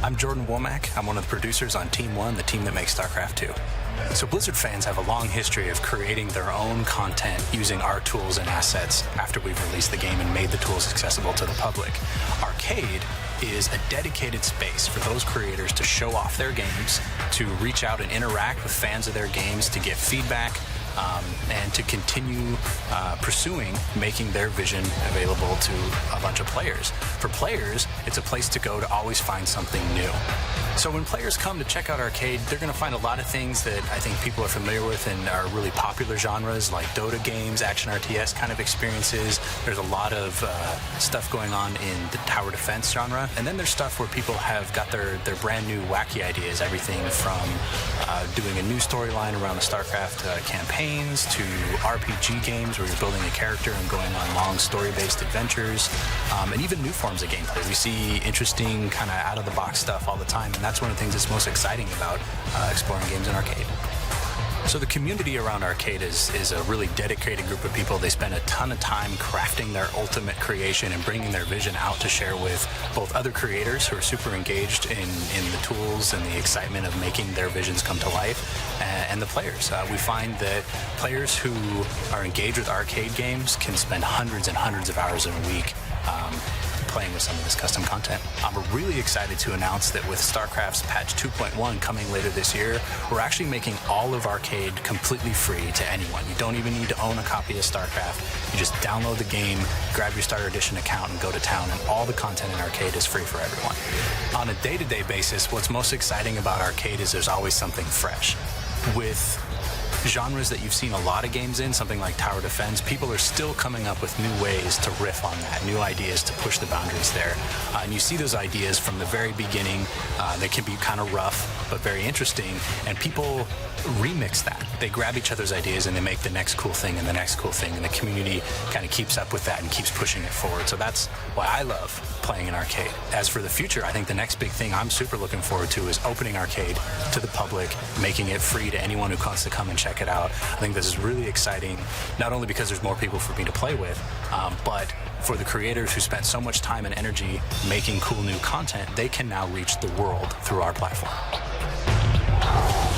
I'm Jordan Womack. I'm one of the producers on Team 1, the team that makes StarCraft 2. So Blizzard fans have a long history of creating their own content using our tools and assets after we've released the game and made the tools accessible to the public. Arcade is a dedicated space for those creators to show off their games, to reach out and interact with fans of their games, to get feedback, and to continue pursuing making their vision available to a bunch of players. For players, it's a place to go to always find something new. So when players come to check out Arcade, they're going to find a lot of things that I think people are familiar with and are really popular genres, like Dota games, action RTS kind of experiences. There's a lot of stuff going on in the tower defense genre. And then there's stuff where people have got their brand new wacky ideas, everything from doing a new storyline around the StarCraft campaigns to RPG games where you're building a character and going on long story-based adventures, and even new forms of gameplay. We see interesting kind of out-of-the-box stuff all the time, and that's one of the things that's most exciting about exploring games in Arcade. So the community around Arcade is a really dedicated group of people. They spend a ton of time crafting their ultimate creation and bringing their vision out to share with both other creators who are super engaged in the tools and the excitement of making their visions come to life, and the players. We find that players who are engaged with Arcade games can spend hundreds and hundreds of hours in a week playing with some of this custom content. I'm really excited to announce that with StarCraft's patch 2.1 coming later this year, we're actually making all of Arcade completely free to anyone. You don't even need to own a copy of StarCraft. You just download the game, grab your Starter Edition account, and go to town, and all the content in Arcade is free for everyone. On a day-to-day basis, what's most exciting about Arcade is there's always something fresh. With genres that you've seen a lot of games in, something like tower defense, people are still coming up with new ways to riff on that, new ideas to push the boundaries there. And you see those ideas from the very beginning. They can be kind of rough, but very interesting, and people remix that. They grab each other's ideas and they make the next cool thing and the next cool thing, and the community kind of keeps up with that and keeps pushing it forward. So that's why I love playing in Arcade. As for the future, I think the next big thing I'm super looking forward to is opening Arcade to the public, making it free to anyone who wants to come and check it out. I think this is really exciting, not only because there's more people for me to play with, but for the creators who spent so much time and energy making cool new content, they can now reach the world through our platform.